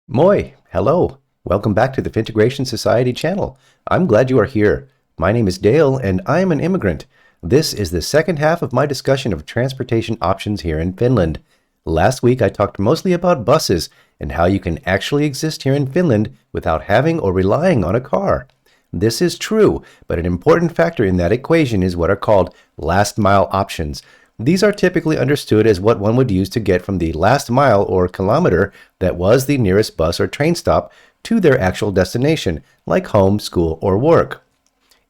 Moi, hello. Welcome back to the Finntegration Society channel. I'm glad you are here. My name is Dale and I am an immigrant. This is the second half of my discussion of transportation options here in Finland. Last week I talked mostly about buses and how you can actually exist here in Finland without having or relying on a car. This is true, but an important factor in that equation is what are called last mile options. These are typically understood as what one would use to get from the last mile or kilometer that was the nearest bus or train stop to their actual destination, like home, school, or work.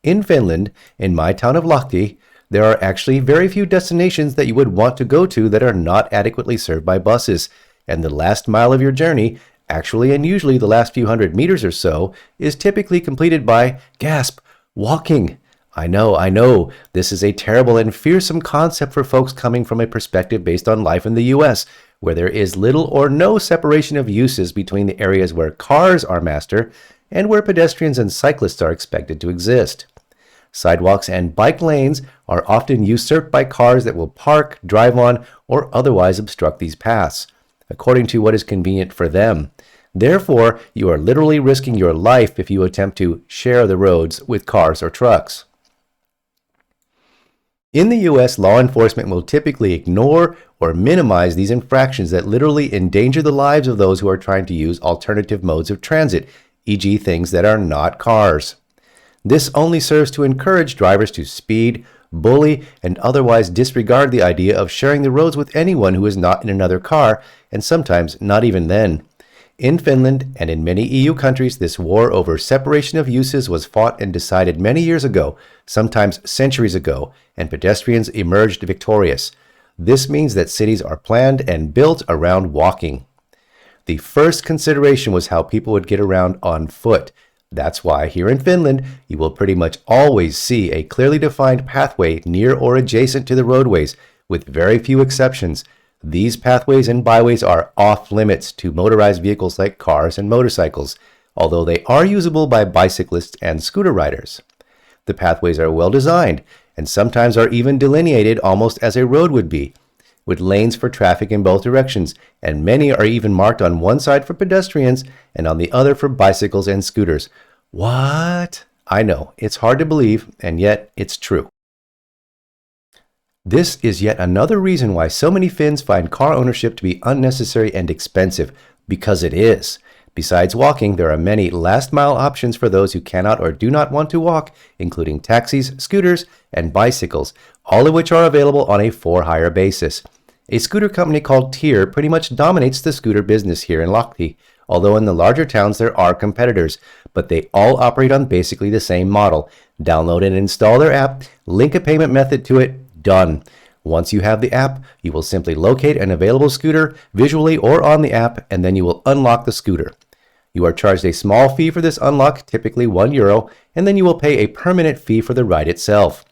In Finland, in my town of Lahti, there are actually very few destinations that you would want to go to that are not adequately served by buses, and the last mile of your journey, actually and usually the last few hundred meters or so, is typically completed by, gasp, walking. I know, this is a terrible and fearsome concept for folks coming from a perspective based on life in the US, where there is little or no separation of uses between the areas where cars are master and where pedestrians and cyclists are expected to exist. Sidewalks and bike lanes are often usurped by cars that will park, drive on, or otherwise obstruct these paths, according to what is convenient for them. Therefore, you are literally risking your life if you attempt to share the roads with cars or trucks. In the US, law enforcement will typically ignore or minimize these infractions that literally endanger the lives of those who are trying to use alternative modes of transit, e.g. things that are not cars. This only serves to encourage drivers to speed, bully, and otherwise disregard the idea of sharing the roads with anyone who is not in another car, and sometimes not even then. In Finland and in many EU countries, this war over separation of uses was fought and decided many years ago, sometimes centuries ago, and pedestrians emerged victorious. This means that cities are planned and built around walking. The first consideration was how people would get around on foot. That's why here in Finland, you will pretty much always see a clearly defined pathway near or adjacent to the roadways, with very few exceptions. These pathways and byways are off limits to motorized vehicles like cars and motorcycles, although they are usable by bicyclists and scooter riders. The pathways are well designed and sometimes are even delineated almost as a road would be, with lanes for traffic in both directions, and many are even marked on one side for pedestrians and on the other for bicycles and scooters. What? I know, it's hard to believe, and yet it's true. This is yet another reason why so many Finns find car ownership to be unnecessary and expensive, because it is. Besides walking, there are many last-mile options for those who cannot or do not want to walk, including taxis, scooters, and bicycles, all of which are available on a for-hire basis. A scooter company called Tier pretty much dominates the scooter business here in Lahti, although in the larger towns there are competitors, but they all operate on basically the same model. Download and install their app, link a payment method to it, done. Once you have the app, you will simply locate an available scooter visually or on the app, and then you will unlock the scooter. You are charged a small fee for this unlock, typically €1, and then you will pay a permanent fee for the ride itself.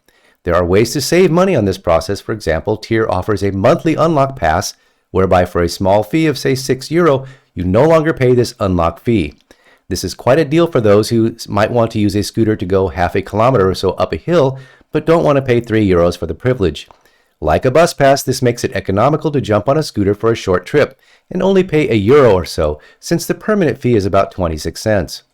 There are ways to save money on this process. For example, Tier offers a monthly unlock pass, whereby for a small fee of say €6, you no longer pay this unlock fee. This is quite a deal for those who might want to use a scooter to go half a kilometer or so up a hill, but don't want to pay €3 for the privilege. Like a bus pass, this makes it economical to jump on a scooter for a short trip and only pay €1 or so, since the permanent fee is about 26 cents.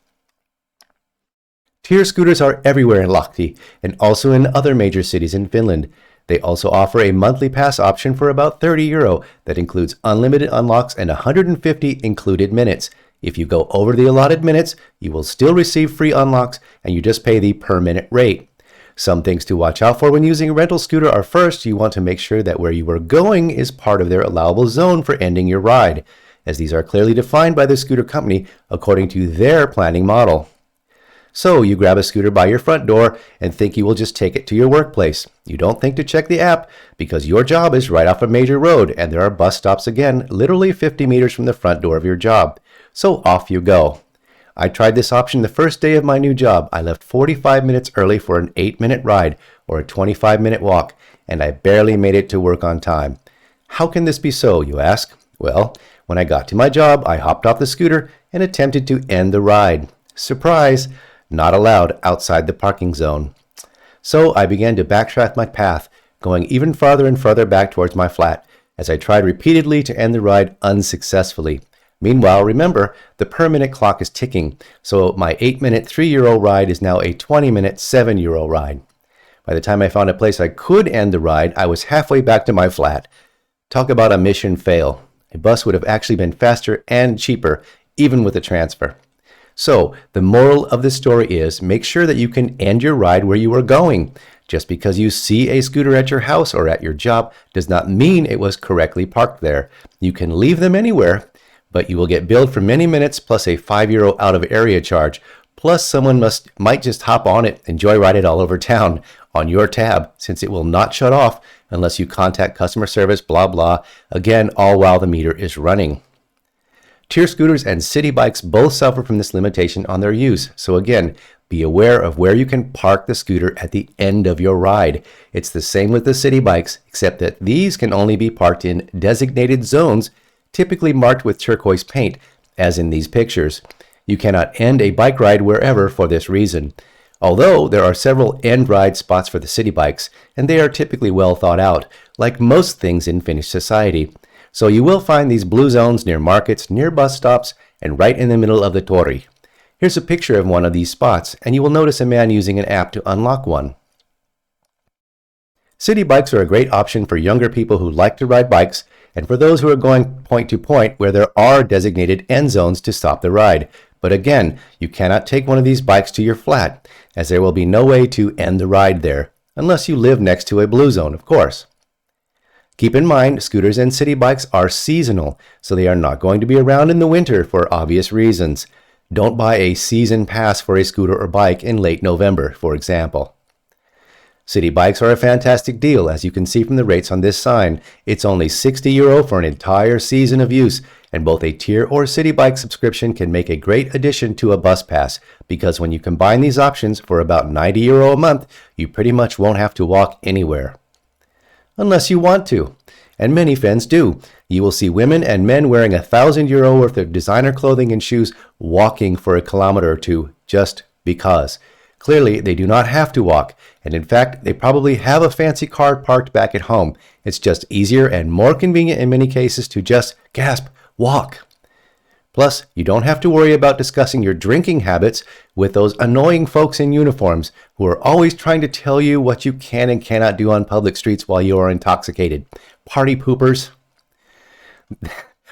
Tier scooters are everywhere in Lahti and also in other major cities in Finland. They also offer a monthly pass option for about €30 that includes unlimited unlocks and 150 included minutes. If you go over the allotted minutes, you will still receive free unlocks and you just pay the per minute rate. Some things to watch out for when using a rental scooter are: first, you want to make sure that where you are going is part of their allowable zone for ending your ride, as these are clearly defined by the scooter company according to their planning model. So you grab a scooter by your front door and think you will just take it to your workplace. You don't think to check the app because your job is right off a major road and there are bus stops again literally 50 meters from the front door of your job. So off you go. I tried this option the first day of my new job. I left 45 minutes early for an 8-minute ride or a 25-minute walk, and I barely made it to work on time. How can this be so, you ask? Well, when I got to my job, I hopped off the scooter and attempted to end the ride. Surprise! Not allowed outside the parking zone. So I began to backtrack my path, going even farther and farther back towards my flat, as I tried repeatedly to end the ride unsuccessfully. Meanwhile, remember, the per-minute clock is ticking, so my 8-minute 3-euro ride is now a 20-minute 7-euro ride. By the time I found a place I could end the ride, I was halfway back to my flat. Talk about a mission fail. A bus would have actually been faster and cheaper, even with the transfer. So, the moral of the story is make sure that you can end your ride where you are going. Just because you see a scooter at your house or at your job does not mean it was correctly parked there. You can leave them anywhere, but you will get billed for many minutes plus a 5 euro out of area charge. Plus, someone might just hop on it and joyride it all over town on your tab, since it will not shut off unless you contact customer service, blah, blah. Again, all while the meter is running. Tier scooters and city bikes both suffer from this limitation on their use. So again, be aware of where you can park the scooter at the end of your ride. It's the same with the city bikes, except that these can only be parked in designated zones, typically marked with turquoise paint, as in these pictures. You cannot end a bike ride wherever for this reason. Although there are several end ride spots for the city bikes, and they are typically well thought out, like most things in Finnish society. So you will find these blue zones near markets, near bus stops, and right in the middle of the tori. Here's a picture of one of these spots, and you will notice a man using an app to unlock one. City bikes are a great option for younger people who like to ride bikes, and for those who are going point to point where there are designated end zones to stop the ride. But again, you cannot take one of these bikes to your flat, as there will be no way to end the ride there, unless you live next to a blue zone, of course. Keep in mind, scooters and city bikes are seasonal, so they are not going to be around in the winter for obvious reasons. Don't buy a season pass for a scooter or bike in late November, for example. City bikes are a fantastic deal, as you can see from the rates on this sign. It's only 60 euro for an entire season of use, and both a tier or city bike subscription can make a great addition to a bus pass, because when you combine these options for about 90 euro a month, you pretty much won't have to walk anywhere. Unless you want to, and many Finns do. You will see women and men wearing 1,000 euro worth of designer clothing and shoes walking for a kilometer or two just because. Clearly, they do not have to walk, and in fact, they probably have a fancy car parked back at home. It's just easier and more convenient in many cases to just, gasp, walk. Plus, you don't have to worry about discussing your drinking habits with those annoying folks in uniforms who are always trying to tell you what you can and cannot do on public streets while you are intoxicated. Party poopers.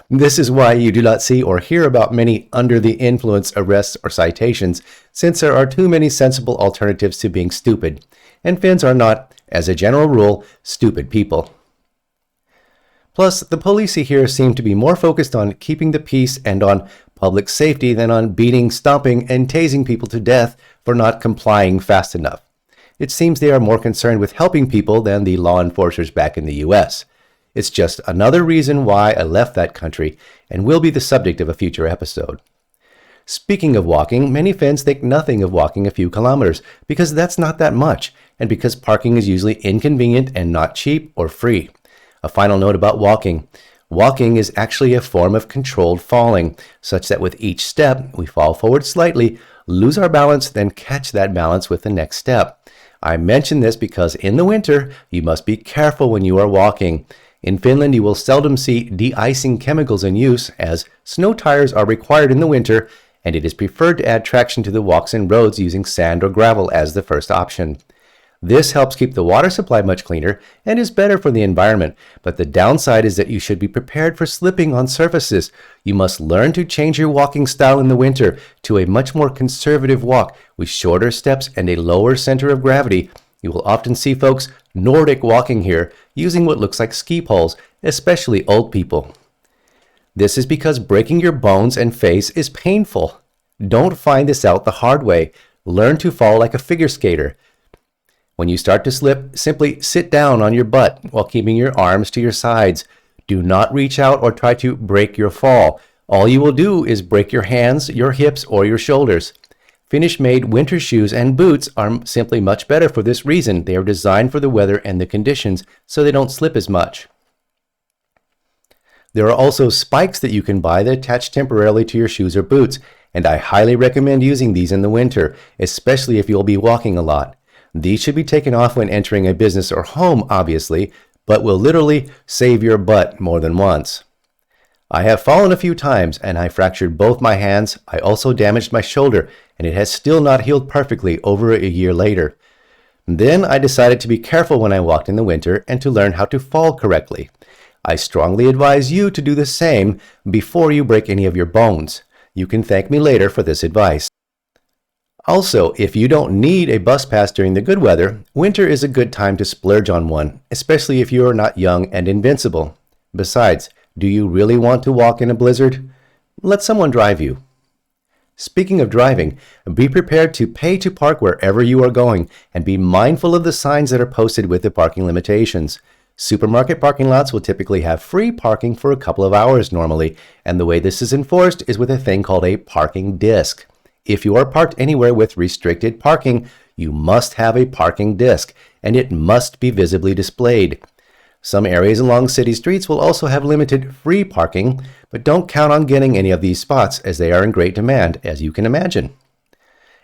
This is why you do not see or hear about many under the influence arrests or citations, since there are too many sensible alternatives to being stupid, and Finns are not, as a general rule, stupid people. Plus, the police here seem to be more focused on keeping the peace and on public safety than on beating, stomping, and tasing people to death for not complying fast enough. It seems they are more concerned with helping people than the law enforcers back in the US. It's just another reason why I left that country and will be the subject of a future episode. Speaking of walking, many Finns think nothing of walking a few kilometers because that's not that much, and because parking is usually inconvenient and not cheap or free. A final note about walking. Walking is actually a form of controlled falling, such that with each step, we fall forward slightly, lose our balance, then catch that balance with the next step. I mention this because in the winter, you must be careful when you are walking. In Finland, you will seldom see de-icing chemicals in use, as snow tires are required in the winter, and it is preferred to add traction to the walks and roads using sand or gravel as the first option. This helps keep the water supply much cleaner and is better for the environment, but the downside is that you should be prepared for slipping on surfaces. You must learn to change your walking style in the winter to a much more conservative walk with shorter steps and a lower center of gravity. You will often see folks Nordic walking here using what looks like ski poles, especially old people. This is because breaking your bones and face is painful. Don't find this out the hard way. Learn to fall like a figure skater. When you start to slip, simply sit down on your butt while keeping your arms to your sides. Do not reach out or try to break your fall. All you will do is break your hands, your hips, or your shoulders. Finnish-made winter shoes and boots are simply much better for this reason. They are designed for the weather and the conditions, so they don't slip as much. There are also spikes that you can buy that attach temporarily to your shoes or boots, and I highly recommend using these in the winter, especially if you'll be walking a lot. These should be taken off when entering a business or home, obviously, but will literally save your butt more than once. I have fallen a few times and I fractured both my hands. I also damaged my shoulder and it has still not healed perfectly over a year later. Then I decided to be careful when I walked in the winter and to learn how to fall correctly. I strongly advise you to do the same before you break any of your bones. You can thank me later for this advice. Also, if you don't need a bus pass during the good weather, winter is a good time to splurge on one, especially if you are not young and invincible. Besides, do you really want to walk in a blizzard? Let someone drive you. Speaking of driving, be prepared to pay to park wherever you are going and be mindful of the signs that are posted with the parking limitations. Supermarket parking lots will typically have free parking for a couple of hours normally, and the way this is enforced is with a thing called a parking disc. If you are parked anywhere with restricted parking, you must have a parking disc, and it must be visibly displayed. Some areas along city streets will also have limited free parking, but don't count on getting any of these spots as they are in great demand, as you can imagine.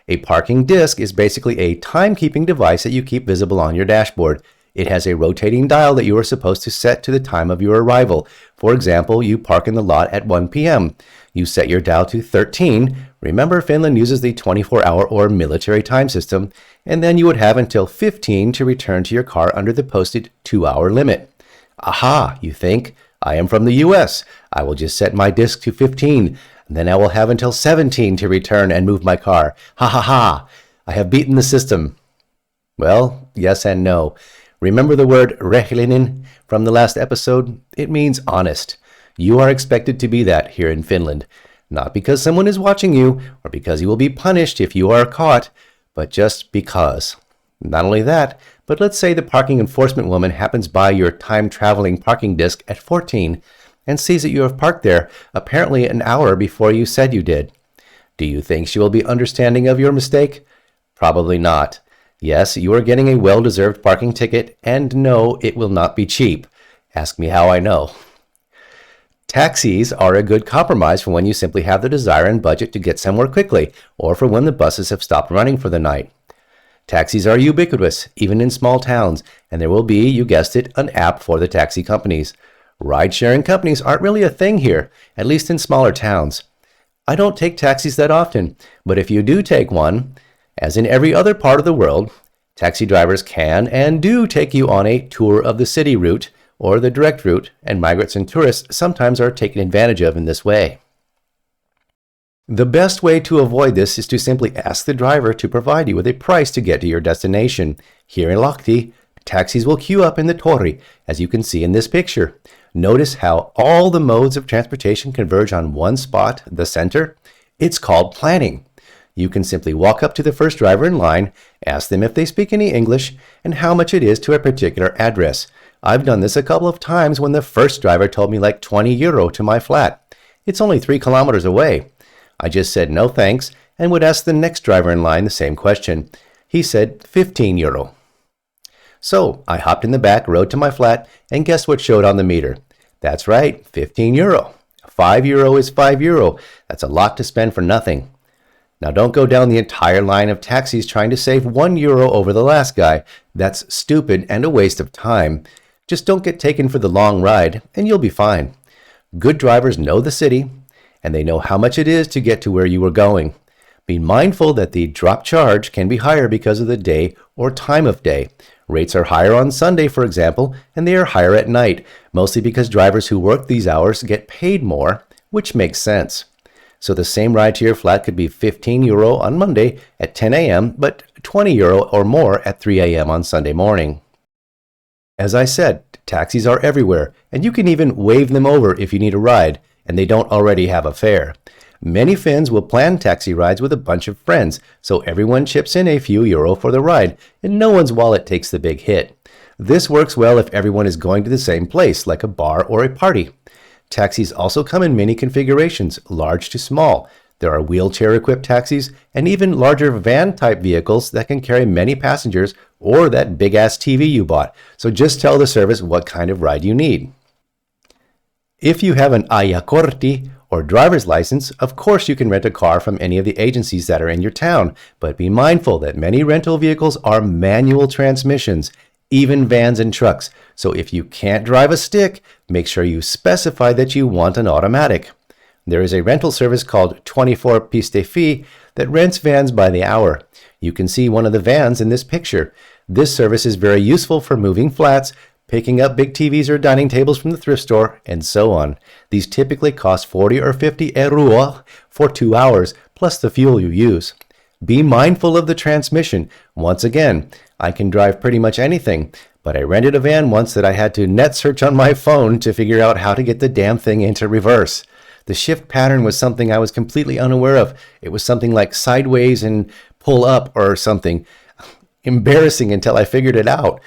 A parking disc is basically a timekeeping device that you keep visible on your dashboard. It has a rotating dial that you are supposed to set to the time of your arrival. For example, you park in the lot at 1 p.m. You set your dial to 13. Remember, Finland uses the 24-hour or military time system, and then you would have until 15 to return to your car under the posted 2-hour limit. Aha, you think? I am from the US. I will just set my disc to 15, and then I will have until 17 to return and move my car. Ha ha ha! I have beaten the system. Well, yes and no. Remember the word rehellinen from the last episode? It means honest. You are expected to be that here in Finland. Not because someone is watching you or because you will be punished if you are caught, but just because. Not only that, but let's say the parking enforcement woman happens by your time-traveling parking disc at 14 and sees that you have parked there apparently an hour before you said you did. Do you think she will be understanding of your mistake? Probably not. Yes, you are getting a well-deserved parking ticket, and no, it will not be cheap. Ask me how I know. Taxis are a good compromise for when you simply have the desire and budget to get somewhere quickly, or for when the buses have stopped running for the night. Taxis are ubiquitous, even in small towns, and there will be, you guessed it, an app for the taxi companies. Ride-sharing companies aren't really a thing here, at least in smaller towns. I don't take taxis that often, but if you do take one, as in every other part of the world, taxi drivers can and do take you on a tour of the city route or the direct route, and migrants and tourists sometimes are taken advantage of in this way. The best way to avoid this is to simply ask the driver to provide you with a price to get to your destination. Here in Lahti, taxis will queue up in the tori, as you can see in this picture. Notice how all the modes of transportation converge on one spot, the center. It's called planning. You can simply walk up to the first driver in line, ask them if they speak any English, and how much it is to a particular address. I've done this a couple of times when the first driver told me like 20 euro to my flat. It's only 3 kilometers away. I just said no thanks and would ask the next driver in line the same question. He said 15 euro. So I hopped in the back, rode to my flat, and guess what showed on the meter? That's right, 15 euro. 5 euro is 5 euro. That's a lot to spend for nothing. Now don't go down the entire line of taxis trying to save 1 euro over the last guy. That's stupid and a waste of time. Just don't get taken for the long ride and you'll be fine. Good drivers know the city and they know how much it is to get to where you are going. Be mindful that the drop charge can be higher because of the day or time of day. Rates are higher on Sunday, for example, and they are higher at night, mostly because drivers who work these hours get paid more, which makes sense. So the same ride to your flat could be 15 euro on Monday at 10 a.m., but 20 euro or more at 3 a.m. on Sunday morning. As I said, taxis are everywhere, and you can even wave them over if you need a ride, and they don't already have a fare. Many Finns will plan taxi rides with a bunch of friends, so everyone chips in a few euro for the ride, and no one's wallet takes the big hit. This works well if everyone is going to the same place, like a bar or a party. Taxis also come in many configurations, large to small. There are wheelchair-equipped taxis and even larger van-type vehicles that can carry many passengers or that big-ass TV you bought, so just tell the service what kind of ride you need. If you have an ajokortti or driver's license, of course you can rent a car from any of the agencies that are in your town, but be mindful that many rental vehicles are manual transmissions. even vans and trucks. So if you can't drive a stick, make sure you specify that you want an automatic. There is a rental service called 24 Piste that rents vans by the hour. You can see one of the vans in this picture. This service is very useful for moving flats, picking up big TVs or dining tables from the thrift store, and so on. These typically cost 40 or 50 € for 2 hours, plus the fuel you use. Be mindful of the transmission. Once again, I can drive pretty much anything, but I rented a van once that I had to net search on my phone to figure out how to get the damn thing into reverse. The shift pattern was something I was completely unaware of. It was something like sideways and pull up or something. Embarrassing until I figured it out.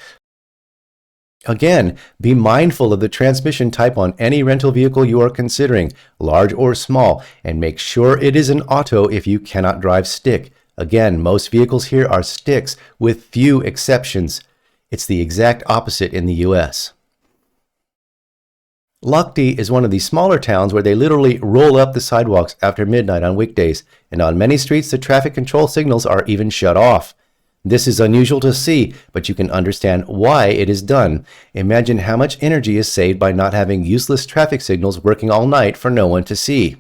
Again, be mindful of the transmission type on any rental vehicle you are considering, large or small, and make sure it is an auto if you cannot drive stick. Again, most vehicles here are sticks with few exceptions. It's the exact opposite in the US. Lahti is one of the smaller towns where they literally roll up the sidewalks after midnight on weekdays, and on many streets the traffic control signals are even shut off. This is unusual to see, but you can understand why it is done. Imagine how much energy is saved by not having useless traffic signals working all night for no one to see.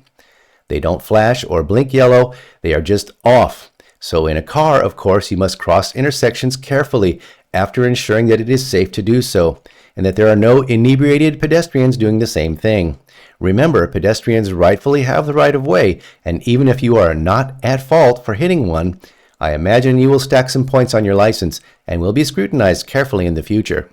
They don't flash or blink yellow, they are just off. So in a car, of course, you must cross intersections carefully after ensuring that it is safe to do so, and that there are no inebriated pedestrians doing the same thing. Remember, pedestrians rightfully have the right of way, and even if you are not at fault for hitting one, I imagine you will stack some points on your license and will be scrutinized carefully in the future.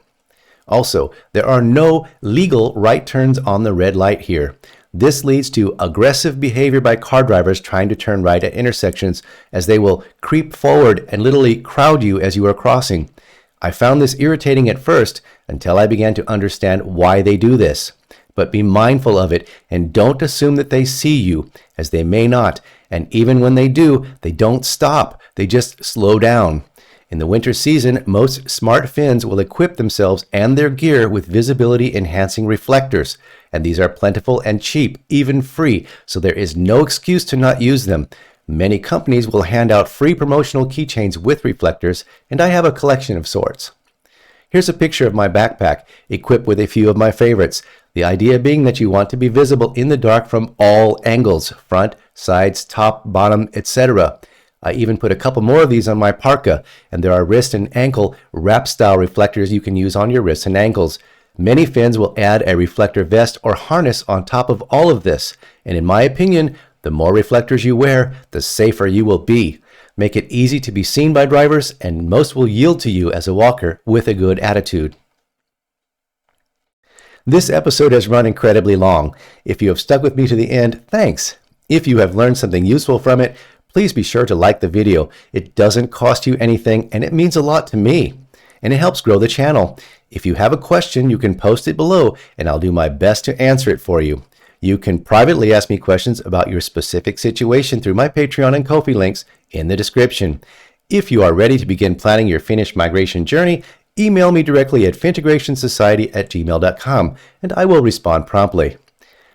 Also, there are no legal right turns on the red light here. This leads to aggressive behavior by car drivers trying to turn right at intersections, as they will creep forward and literally crowd you as you are crossing. I found this irritating at first until I began to understand why they do this. But be mindful of it and don't assume that they see you, as they may not. And even when they do, they don't stop. They just slow down. In the winter season, most smart Finns will equip themselves and their gear with visibility-enhancing reflectors, and these are plentiful and cheap, even free, so there is no excuse to not use them. Many companies will hand out free promotional keychains with reflectors, and I have a collection of sorts. Here's a picture of my backpack, equipped with a few of my favorites. The idea being that you want to be visible in the dark from all angles, front, sides, top, bottom, etc. I even put a couple more of these on my parka, and there are wrist and ankle wrap-style reflectors you can use on your wrists and ankles. Many Finns will add a reflector vest or harness on top of all of this, and in my opinion, the more reflectors you wear, the safer you will be. Make it easy to be seen by drivers, and most will yield to you as a walker with a good attitude. This episode has run incredibly long. If you have stuck with me to the end, thanks. If you have learned something useful from it, please be sure to like the video. It doesn't cost you anything, and it means a lot to me. And it helps grow the channel. If you have a question, you can post it below, and I'll do my best to answer it for you. You can privately ask me questions about your specific situation through my Patreon and Ko-fi links in the description. If you are ready to begin planning your Finnish migration journey, email me directly at finntegrationsociety@gmail.com, and I will respond promptly.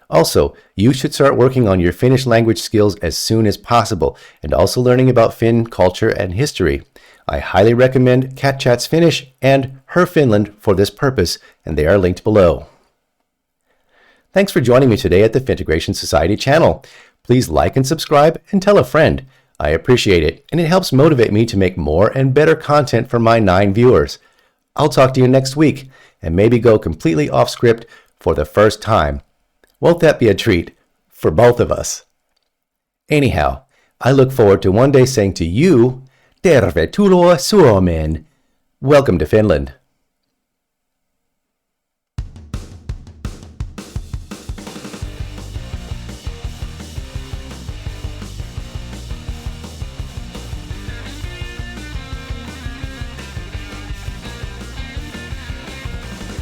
Also, you should start working on your Finnish language skills as soon as possible, and also learning about Finn culture and history. I highly recommend Cat Chats Finnish and Her Finland for this purpose, and they are linked below. Thanks for joining me today at the Finntegration Society channel. Please like and subscribe and tell a friend. I appreciate it, and it helps motivate me to make more and better content for my 9 viewers. I'll talk to you next week, and maybe go completely off script for the first time. Won't that be a treat for both of us? Anyhow, I look forward to one day saying to you, Tervetuloa Suomeen. Welcome to Finland.